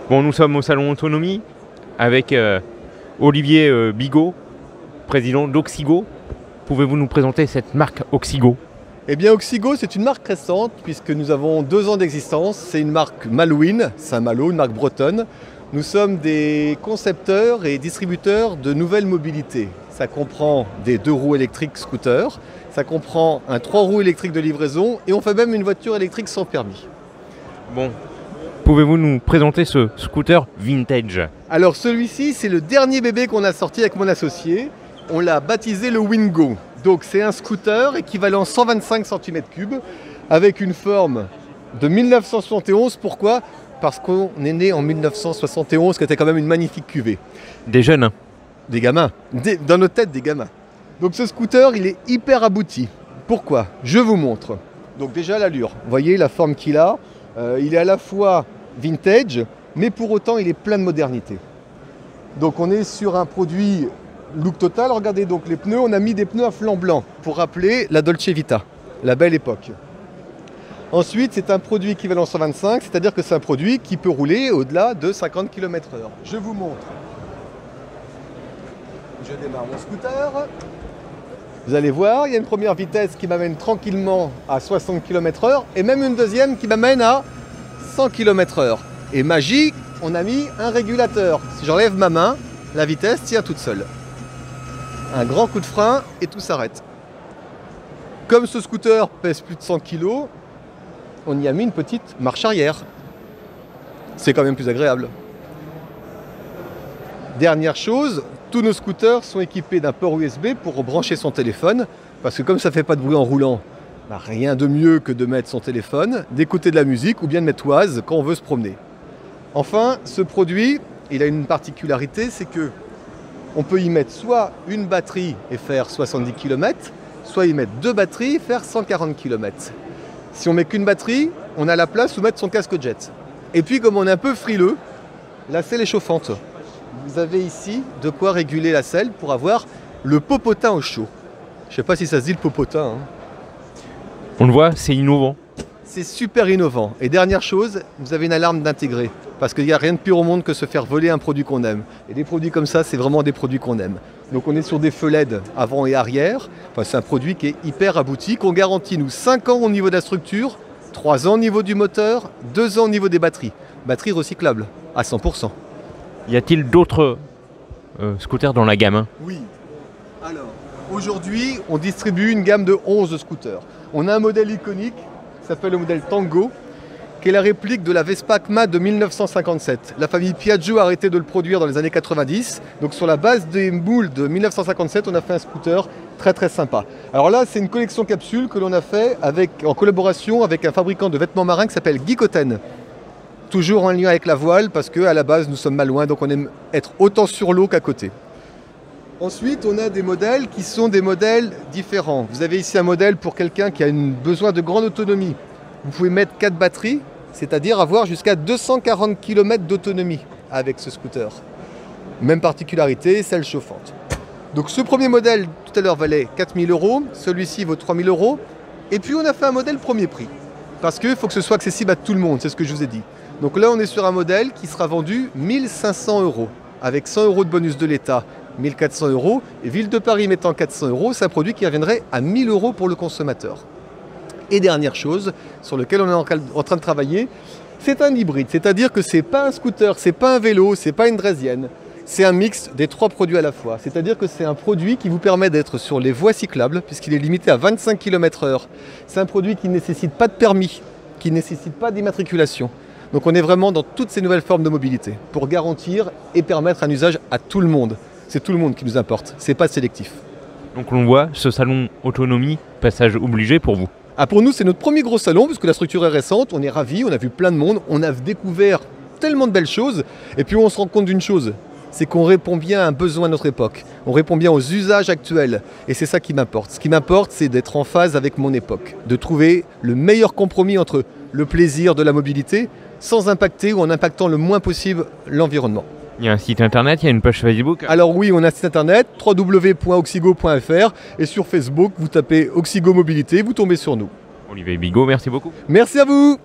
Bon, nous sommes au salon Autonomie avec Olivier Bigot, président d'Oxigo. Pouvez-vous nous présenter cette marque Oxigo? Eh bien Oxigo, c'est une marque récente puisque nous avons 2 ans d'existence. C'est une marque Malouine, Saint-Malo, une marque bretonne. Nous sommes des concepteurs et distributeurs de nouvelles mobilités. Ça comprend des 2 roues électriques scooters, ça comprend un 3 roues électriques de livraison et on fait même une voiture électrique sans permis. Bon, pouvez-vous nous présenter ce scooter vintage? Alors celui-ci, c'est le dernier bébé qu'on a sorti avec mon associé. On l'a baptisé le Wingo. Donc c'est un scooter équivalent 125 cm3 avec une forme de 1971. Pourquoi? Parce qu'on est né en 1971, qui était quand même une magnifique cuvée. Des jeunes, hein? Des gamins, dans nos têtes des gamins. Donc ce scooter, il est hyper abouti. Pourquoi? Je vous montre. Donc déjà l'allure, vous voyez la forme qu'il a. Il est à la fois vintage, mais pour autant il est plein de modernité. Donc on est sur un produit look total. Regardez donc les pneus, on a mis des pneus à flanc blanc pour rappeler la Dolce Vita, la belle époque. Ensuite, c'est un produit équivalent 125, c'est-à-dire que c'est un produit qui peut rouler au-delà de 50 km/h. Je vous montre. Je démarre mon scooter. Vous allez voir, il y a une première vitesse qui m'amène tranquillement à 60 km/h et même une deuxième qui m'amène à 100 km/h. Et magique, on a mis un régulateur. Si j'enlève ma main, la vitesse tient toute seule. Un grand coup de frein et tout s'arrête. Comme ce scooter pèse plus de 100 kg, on y a mis une petite marche arrière. C'est quand même plus agréable. Dernière chose, tous nos scooters sont équipés d'un port USB pour brancher son téléphone, parce que comme ça ne fait pas de bruit en roulant, rien de mieux que de mettre son téléphone, d'écouter de la musique ou bien de mettre Oise quand on veut se promener. Enfin, ce produit, il a une particularité, c'est que on peut y mettre soit une batterie et faire 70 km, soit y mettre 2 batteries et faire 140 km. Si on met qu'une batterie, on a la place où mettre son casque jet. Et puis comme on est un peu frileux, la selle est chauffante. Vous avez ici de quoi réguler la selle pour avoir le popotin au chaud. Je ne sais pas si ça se dit le popotin. Hein. On le voit, c'est innovant. C'est super innovant. Et dernière chose, vous avez une alarme d'intégrer. Parce qu'il n'y a rien de pire au monde que se faire voler un produit qu'on aime. Et des produits comme ça, c'est vraiment des produits qu'on aime. Donc on est sur des feux LED avant et arrière. Enfin, c'est un produit qui est hyper abouti, qu'on garantit nous 5 ans au niveau de la structure, 3 ans au niveau du moteur, 2 ans au niveau des batteries. Batteries recyclables à 100%. Y a-t-il d'autres scooters dans la gamme? Oui. Alors, aujourd'hui, on distribue une gamme de 11 scooters. On a un modèle iconique qui s'appelle le modèle Tango, qui est la réplique de la Vespa Acma de 1957. La famille Piaggio a arrêté de le produire dans les années 90. Donc sur la base des moules de 1957, on a fait un scooter très très sympa. Alors là, c'est une collection capsule que l'on a fait en collaboration avec un fabricant de vêtements marins qui s'appelle Guicoten. Toujours en lien avec la voile parce qu'à la base, nous sommes malouins, donc on aime être autant sur l'eau qu'à côté. Ensuite, on a des modèles qui sont des modèles différents. Vous avez ici un modèle pour quelqu'un qui a besoin de grande autonomie. Vous pouvez mettre 4 batteries, c'est-à-dire avoir jusqu'à 240 km d'autonomie avec ce scooter. Même particularité, celle chauffante. Donc ce premier modèle, tout à l'heure, valait 4 000 €. Celui-ci vaut 3 000 €. Et puis on a fait un modèle premier prix. Parce qu'il faut que ce soit accessible à tout le monde, c'est ce que je vous ai dit. Donc là, on est sur un modèle qui sera vendu 1 500 €. Avec 100 € de bonus de l'État, 1 400 €. Et Ville de Paris mettant 400 €, c'est un produit qui reviendrait à 1 000 € pour le consommateur. Et dernière chose sur laquelle on est en train de travailler, c'est un hybride. C'est-à-dire que c'est pas un scooter, c'est pas un vélo, c'est pas une draisienne. C'est un mix des 3 produits à la fois. C'est-à-dire que c'est un produit qui vous permet d'être sur les voies cyclables, puisqu'il est limité à 25 km/h. C'est un produit qui ne nécessite pas de permis, qui ne nécessite pas d'immatriculation. Donc on est vraiment dans toutes ces nouvelles formes de mobilité, pour garantir et permettre un usage à tout le monde. C'est tout le monde qui nous importe, c'est pas sélectif. Donc on voit, ce salon Autonomie, passage obligé pour vous. Ah, pour nous, c'est notre premier gros salon, puisque la structure est récente, on est ravis, on a vu plein de monde, on a découvert tellement de belles choses, et puis on se rend compte d'une chose, c'est qu'on répond bien à un besoin de notre époque, on répond bien aux usages actuels, et c'est ça qui m'importe. Ce qui m'importe, c'est d'être en phase avec mon époque, de trouver le meilleur compromis entre le plaisir de la mobilité, sans impacter ou en impactant le moins possible l'environnement. Il y a un site internet, il y a une page Facebook. Alors oui, on a un site internet, www.oxigo.fr, et sur Facebook, vous tapez Oxigo Mobilité, vous tombez sur nous. Olivier Bigot, merci beaucoup. Merci à vous.